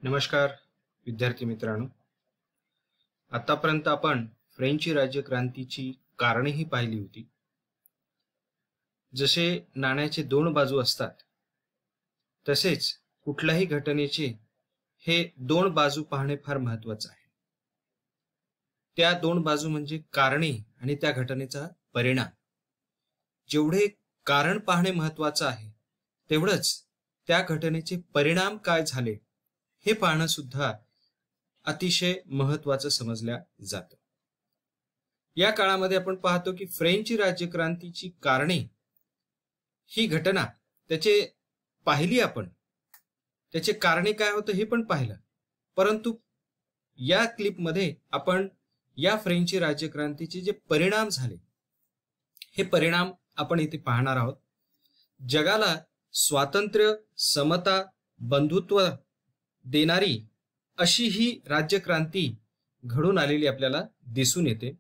नमस्कार विद्यार्थी मित्रांनो, आतापर्यंत आपण फ्रेंच राज्यक्रांतीची कारणेही पाहिली होती. जसे नाण्याचे दोन बाजू असतात तसेच कुठल्याही घटनेचे हे दोन बाजू पाहणे फार महत्त्वाचे आहे. त्या दोन बाजू म्हणजे कारणे आणि त्या घटनेचा परिणाम. जेवढे कारण पाहणे महत्त्वाचे आहे तेवढंच त्या घटनेचे परिणाम काय झाले हे पाहणं सुद्धा अतिशय महत्त्वाचं समजल्या जातं. या काळामध्ये आपण पाहतो की फ्रेंच राज्यक्रांतीची कारणे ही घटना त्याचे पाहिली, आपण त्याचे कारणे काय होतं हे पण पाहिलं. परंतु या क्लिपमध्ये आपण या फ्रेंच राज्यक्रांतीचे जे परिणाम झाले हे परिणाम आपण इथे पाहणार आहोत. जगाला स्वातंत्र्य, समता, बंधुत्व देणारी अशी ही राज्यक्रांती घडून आलेली आपल्याला दिसून येते.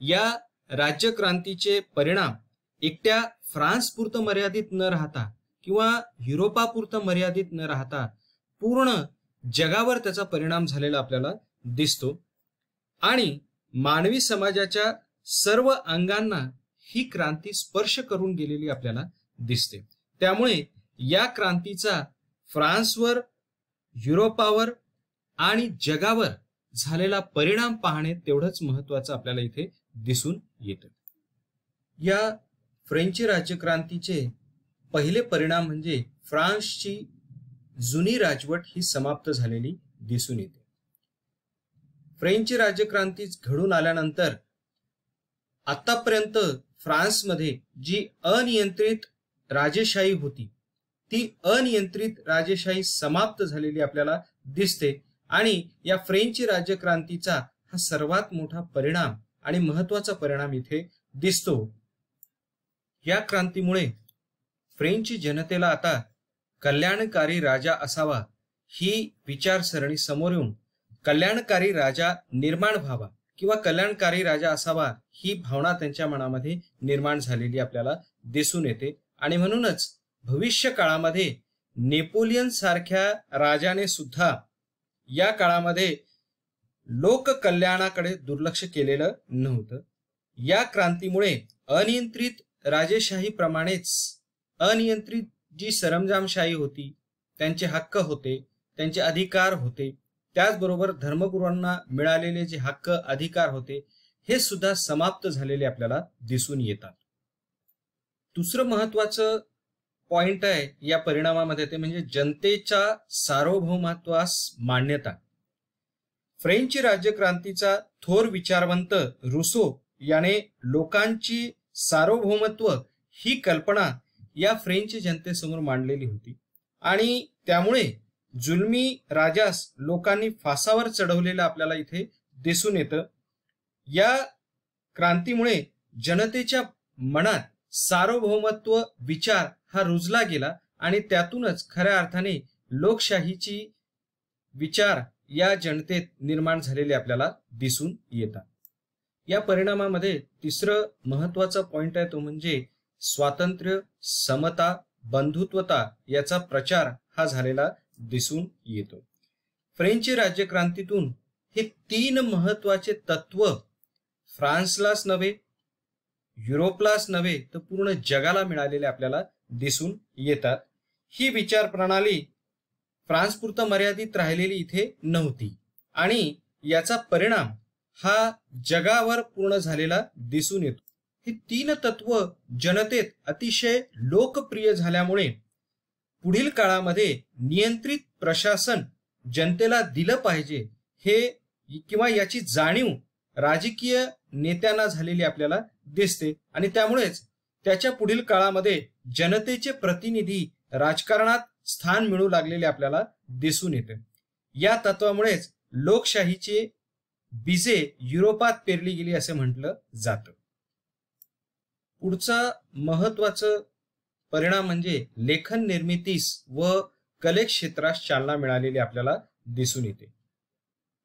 या राज्यक्रांतीचे परिणाम एकट्या फ्रान्सपुरतं मर्यादित न राहता किंवा युरोपापुरतं मर्यादित न राहता पूर्ण जगावर त्याचा परिणाम झालेला आपल्याला दिसतो आणि मानवी समाजाच्या सर्व अंगांना ही क्रांती स्पर्श करून गेलेली आपल्याला दिसते. त्यामुळे या क्रांतीचा फ्रान्सवर, युरोपावर आणि जगावर झालेला परिणाम पाहणे तेवढंच महत्त्वाचं आपल्याला इथे दिसून येतं. या फ्रेंच राज्यक्रांतीचे पहिले परिणाम म्हणजे फ्रान्सची जुनी राजवट ही समाप्त झालेली दिसून येते. फ्रेंच राज्यक्रांती घडून आल्यानंतर आतापर्यंत फ्रान्समध्ये जी अनियंत्रित राजेशाही होती ती अनियंत्रित राजेशाही समाप्त झालेली आपल्याला दिसते आणि या फ्रेंच राज्यक्रांतीचा हा सर्वात मोठा परिणाम आणि महत्त्वाचा परिणाम इथे दिसतो. या क्रांतीमुळे फ्रेंच जनतेला आता कल्याणकारी राजा असावा ही विचारसरणी समोर येऊन कल्याणकारी राजा निर्माण व्हावा किंवा कल्याणकारी राजा असावा ही भावना त्यांच्या मनामध्ये निर्माण झालेली आपल्याला दिसून येते. आणि म्हणूनच भविष्य काळामध्ये नेपोलियन सारख्या राजाने सुद्धा या काळामध्ये लोक कल्याणाकडे दुर्लक्ष केलेलं नव्हतं. या क्रांतीमुळे अनियंत्रित राजेशाही प्रमाणेच अनियंत्रित जी सरंजामशाही होती, त्यांचे हक्क होते, त्यांचे अधिकार होते, त्याचबरोबर धर्मगुरूंना मिळालेले जे हक्क अधिकार होते हे सुद्धा समाप्त झालेले आपल्याला दिसून येतात. दुसरं महत्वाचं पॉइंट आहे या परिणामामध्ये ते म्हणजे जनतेच्या सार्वभौमत्वास मान्यता. फ्रेंच राज्यक्रांतीचा थोर विचारवंत रुसो याने लोकांची सार्वभौमत्व ही कल्पना या फ्रेंच जनतेसमोर मांडलेली होती आणि त्यामुळे जुलमी राजास लोकांनी फासावर चढवलेलं आपल्याला इथे दिसून येतं. या क्रांतीमुळे जनतेच्या मनात सार्वभौमत्व विचार हा रुजला गेला आणि त्यातूनच खऱ्या अर्थाने लोकशाहीची विचार या जनतेत निर्माण झालेले आपल्याला दिसून येतात. या परिणामामध्ये तिसरं महत्वाचा पॉइंट आहे तो म्हणजे स्वातंत्र्य, समता, बंधुत्वता याचा प्रचार हा झालेला दिसून येतो. फ्रेंच राज्यक्रांतीतून हे तीन महत्वाचे तत्व फ्रान्सलाच नव्हे, युरोपलाच नव्हे तर पूर्ण जगाला मिळालेले आपल्याला दिसून येतात. ही विचार प्रणाली फ्रान्सपुरतं मर्यादित राहिलेली इथे नव्हती आणि याचा परिणाम हा जगावर पूर्ण झालेला दिसून येतो. ही तीन तत्व जनतेत अतिशय लोकप्रिय झाल्यामुळे पुढील काळामध्ये नियंत्रित प्रशासन जनतेला दिलं पाहिजे हे किंवा याची जाणीव राजकीय नेत्यांना झालेली आपल्याला दिसते आणि त्यामुळेच त्याच्या पुढील काळामध्ये जनतेचे प्रतिनिधी राजकारणात स्थान मिळू लागलेले आपल्याला दिसून येते. या तत्वामुळेच लोकशाहीचे बीजे युरोपात पेरली गेली असे म्हटलं जातं. पुढचा महत्वाचा परिणाम म्हणजे लेखन निर्मितीस व कले क्षेत्रास चालना मिळालेली आपल्याला दिसून येते.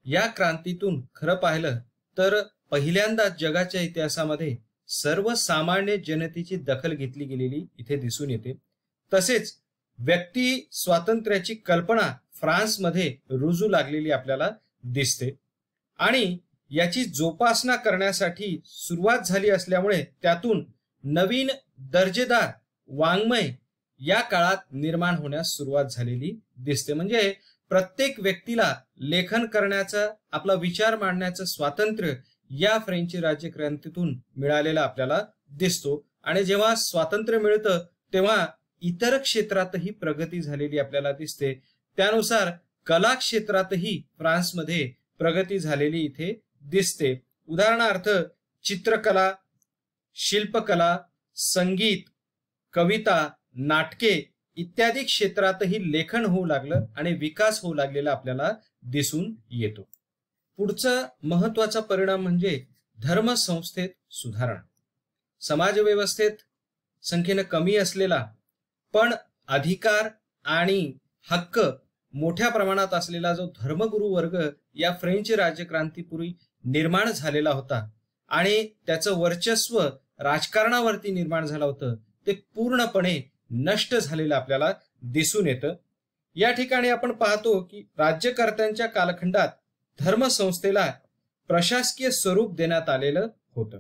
या क्रांतीतून खरं पाहिलं तर पहिल्यांदा जगाच्या इतिहासामध्ये सर्वसामान्य जनतेची दखल घेतली गेलेली इथे दिसून येते. तसेच व्यक्ती स्वातंत्र्याची कल्पना फ्रान्समध्ये रुजू लागलेली आपल्याला दिसते आणि याची जोपासना करण्यासाठी सुरुवात झाली असल्यामुळे त्यातून नवीन दर्जेदार वाङ्मय या काळात निर्माण होण्यास सुरुवात झालेली दिसते. म्हणजे प्रत्येक व्यक्तीला लेखन करण्याचं, आपला विचार मांडण्याचं स्वातंत्र्य या फ्रेंच राज्यक्रांतीतून मिळालेला आपल्याला दिसतो. आणि जेव्हा स्वातंत्र्य मिळतं तेव्हा इतर क्षेत्रातही प्रगती झालेली आपल्याला दिसते. त्यानुसार कला क्षेत्रातही फ्रान्समध्ये प्रगती झालेली इथे दिसते. उदाहरणार्थ चित्रकला, शिल्पकला, संगीत, कविता, नाटके इत्यादी क्षेत्रातही लेखन होऊ लागलं आणि विकास होऊ लागलेला आपल्याला दिसून येतो. पुढचा महत्वाचा परिणाम म्हणजे धर्मसंस्थेत सुधारणा. समाजव्यवस्थेत संख्येने कमी असलेला पण अधिकार आणि हक्क मोठ्या प्रमाणात असलेला जो धर्मगुरू वर्ग या फ्रेंच राज्यक्रांतीपूर्वी निर्माण झालेला होता आणि त्याचं वर्चस्व राजकारणावरती निर्माण झालं होतं, ते पूर्णपणे नष्ट झालेलं आपल्याला दिसून येतं. या ठिकाणी आपण पाहतो की राज्यकर्त्यांच्या कालखंडात धर्मसंस्थेला प्रशासकीय स्वरूप देण्यात आलेलं होतं.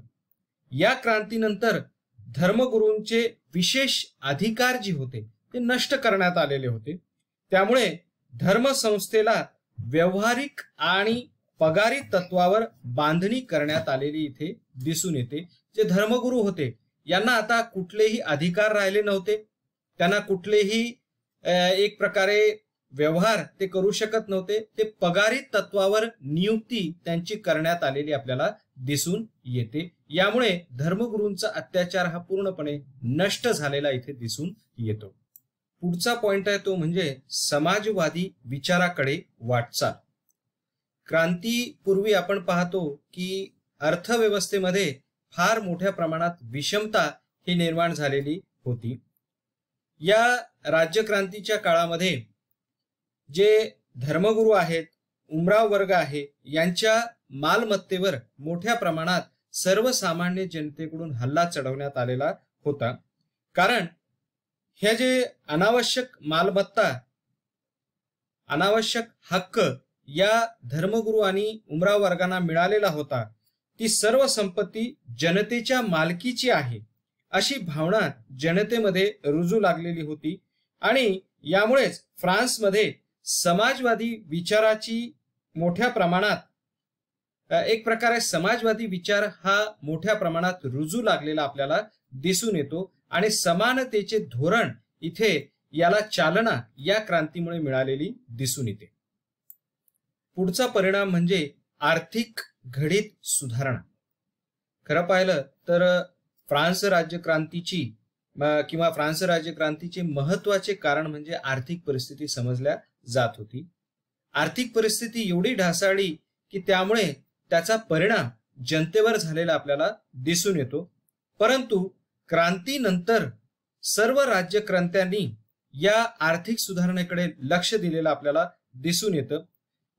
या क्रांतीनंतर धर्मगुरूंचे विशेष अधिकार जे होते ते नष्ट करण्यात आलेले होते. त्यामुळे धर्मसंस्थेला व्यवहारिक आणि पगारी तत्वावर बांधणी करण्यात आलेली इथे दिसून येते. जे धर्मगुरू होते यांना आता कुठलेही अधिकार राहिले नव्हते. त्यांना कुठलेही एक प्रकारे व्यवहार ते करू शकत नव्हते. ते पगारी तत्वावर नियुक्ती त्यांची करण्यात आलेली आपल्याला दिसून येते. यामुळे धर्मगुरूंचा अत्याचार हा पूर्णपणे नष्ट झालेला इथे दिसून येतो. पुढचा पॉइंट आहे तो म्हणजे समाजवादी विचाराकडे वाटचाल. क्रांतीपूर्वी आपण पाहतो की अर्थव्यवस्थेमध्ये फार मोठ्या प्रमाणात विषमता ही निर्माण झालेली होती. या राज्यक्रांतीच्या काळामध्ये जे धर्मगुरू आहेत, उमराव वर्ग आहे, यांच्या मालमत्तेवर मोठ्या प्रमाणात सर्वसामान्य जनतेकडून हल्ला चढवण्यात आलेला होता. कारण हे जे अनावश्यक मालमत्ता, अनावश्यक हक्क या धर्मगुरू आणि उमराव वर्गांना मिळालेला होता, ती सर्व संपत्ती जनतेच्या मालकीची आहे अशी भावना जनतेमध्ये रुजू लागलेली होती. आणि यामुळेच फ्रान्समध्ये समाजवादी विचाराची मोठ्या प्रमाणात एक प्रकारे समाजवादी विचार हा मोठ्या प्रमाणात रुजू लागलेला आपल्याला दिसून येतो आणि समानतेचे धोरण इथे याला चालना या क्रांतीमुळे मिळालेली दिसून येते. पुढचा परिणाम म्हणजे आर्थिक घडीत सुधारणा. खरं पाहिलं तर फ्रान्स राज्यक्रांतीची किंवा फ्रान्स राज्यक्रांतीचे महत्वाचे कारण म्हणजे आर्थिक परिस्थिती समजल्या जात होती. आर्थिक परिस्थिती एवढी ढासळली की त्यामुळे त्याचा परिणाम जनतेवर झालेला आपल्याला दिसून येतो. परंतु क्रांतीनंतर सर्व राज्यकर्त्यांनी या आर्थिक सुधारणेकडे लक्ष दिलेलं आपल्याला दिसून येतं.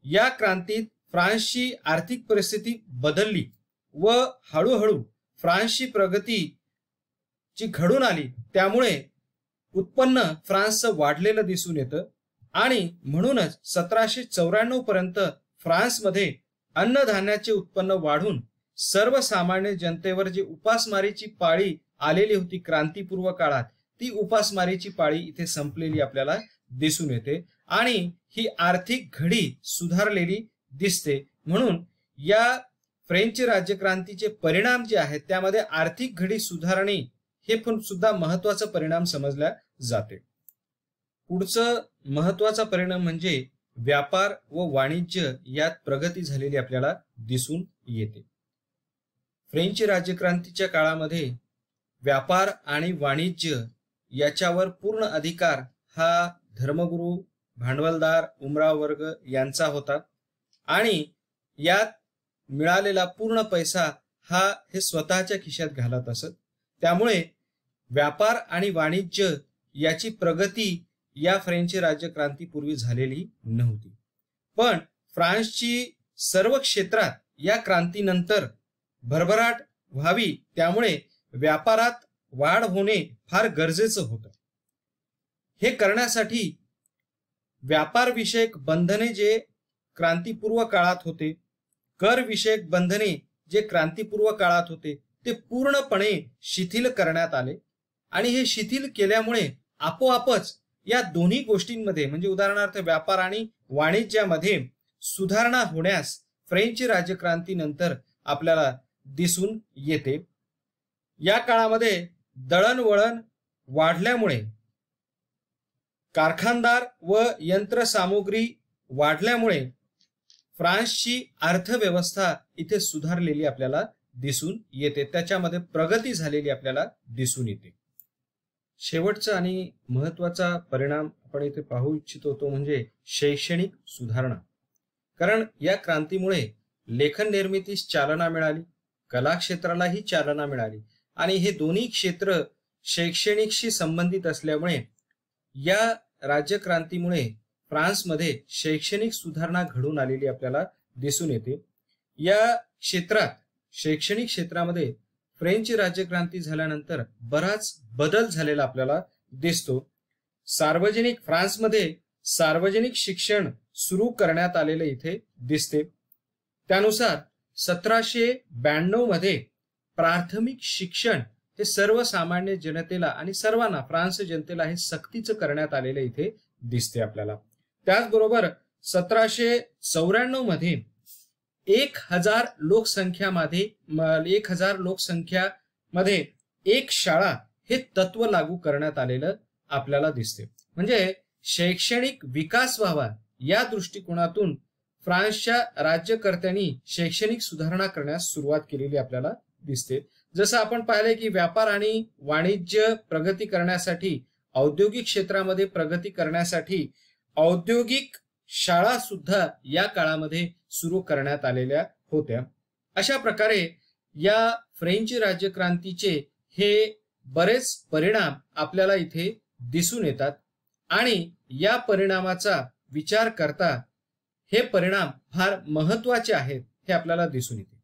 या क्रांतीत फ्रान्सची आर्थिक परिस्थिती बदलली व हळूहळू फ्रान्सची प्रगती जी घडून आली, त्यामुळे उत्पन्न फ्रान्सचं वाढलेलं दिसून येतं आणि म्हणूनच 1794 पर्यंत फ्रान्समध्ये अन्नधान्याचे उत्पन्न वाढून सर्वसामान्य जनतेवर जी उपासमारीची पाळी आलेली होती क्रांतीपूर्व काळात, ती उपासमारीची पाळी इथे संपलेली आपल्याला दिसून येते आणि ही आर्थिक घडी सुधारलेली दिसते. म्हणून या फ्रेंच राज्यक्रांतीचे परिणाम जे आहेत त्यामध्ये आर्थिक घडी सुधारणे हे पण सुद्धा महत्वाचा परिणाम समजला जाते. पुढचं महत्वाचा परिणाम म्हणजे व्यापार व वाणिज्य यात प्रगती झालेली आपल्याला दिसून येते. फ्रेंच राज्यक्रांतीच्या काळामध्ये व्यापार आणि वाणिज्य याच्यावर पूर्ण अधिकार हा धर्मगुरू, भांडवलदार, उमराव वर्ग यांचा होता आणि यात मिळालेला पूर्ण पैसा हा हे स्वतःच्या खिशात घालत असत. त्यामुळे व्यापार आणि वाणिज्य याची प्रगती या फ्रेंच राज्यक्रांतीपूर्वी झालेली नव्हती. पण फ्रान्सची सर्व क्षेत्रात या क्रांतीनंतर भरभराट व्हावी, त्यामुळे व्यापारात वाढ होणे फार गरजेचं होतं. हे करण्यासाठी व्यापार विषयक बंधने जे क्रांतीपूर्व काळात होते, कर विषयक बंधने जे क्रांतीपूर्व काळात होते, ते पूर्णपणे शिथिल करण्यात आले आणि हे शिथिल केल्यामुळे आपोआपच या दोन्ही गोष्टींमध्ये म्हणजे उदाहरणार्थ व्यापार आणि वाणिज्यामध्ये सुधारणा होण्यास फ्रेंच राज्यक्रांतीनंतर आपल्याला दिसून येते. या काळामध्ये दळणवळण वाढल्यामुळे, कारखानदार व यंत्रसामुग्री वाढल्यामुळे फ्रान्सची अर्थव्यवस्था इथे सुधारलेली आपल्याला दिसून येते, त्याच्यामध्ये प्रगती झालेली आपल्याला दिसून येते. शेवटचा आणि महत्वाचा परिणाम आपण इथे पाहू इच्छितो तो म्हणजे शैक्षणिक सुधारणा. कारण या क्रांतीमुळे लेखन निर्मितीस चालना मिळाली, कला क्षेत्रालाही चालना मिळाली आणि हे दोन्ही क्षेत्र शैक्षणिकशी संबंधित असल्यामुळे या राज्यक्रांतीमुळे फ्रान्समध्ये शैक्षणिक सुधारणा घडून आलेली आपल्याला दिसून येते. या क्षेत्रात शैक्षणिक क्षेत्रामध्ये फ्रेंच राज्यक्रांती झाल्यानंतर बराच बदल झालेला आपल्याला दिसतो. फ्रान्समध्ये सार्वजनिक शिक्षण सुरू करण्यात आलेले इथे दिसते. त्यानुसार 1792 मध्ये प्राथमिक शिक्षण हे सर्वसामान्य जनतेला आणि सर्वांना फ्रान्स जनतेला हे सक्तीचं करण्यात आलेले इथे दिसते आपल्याला. त्याचबरोबर 1794 मध्ये 1000 लोकसंख्यामध्ये एक शाळा हे तत्व लागू करण्यात आलेलं आपल्याला दिसते. म्हणजे शैक्षणिक विकास व्हावा या दृष्टिकोनातून फ्रान्सच्या राज्यकर्त्यांनी शैक्षणिक सुधारणा करण्यास सुरुवात केलेली आपल्याला दिसते. जसं आपण पाहिले की व्यापार आणि वाणिज्य प्रगती करण्यासाठी, औद्योगिक क्षेत्रामध्ये प्रगती करण्यासाठी औद्योगिक शाळा सुद्धा या काळामध्ये सुरू करण्यात आलेल्या होत्या. अशा प्रकारे या फ्रेंच राज्यक्रांतीचे हे बरेच परिणाम आपल्याला इथे दिसून येतात आणि या परिणामाचा विचार करता हे परिणाम फार महत्वाचे आहेत हे आपल्याला दिसून येते.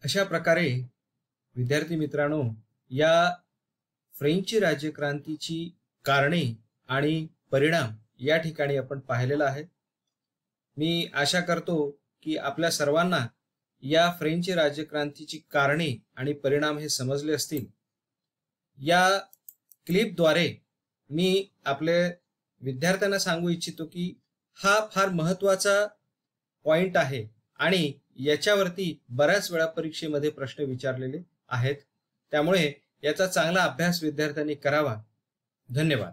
अशा प्रकारे विद्यार्थी मित्रांनो, या फ्रेंच राज्यक्रांतीची कारणे आणि परिणाम या ठिकाणी आपण पाहिलेला आहे. मी आशा करतो की आपल्या सर्वांना या फ्रेंच राज्यक्रांतीची कारणे आणि परिणाम हे समजले असतील. या क्लिपद्वारे मी आपल्या विद्यार्थ्यांना सांगू इच्छितो की हा फार महत्वाचा पॉइंट आहे आणि याच्यावरती बऱ्याच वेळा परीक्षेमध्ये प्रश्न विचारलेले आहेत. त्यामुळे याचा चांगला अभ्यास विद्यार्थ्यांनी करावा. धन्यवाद.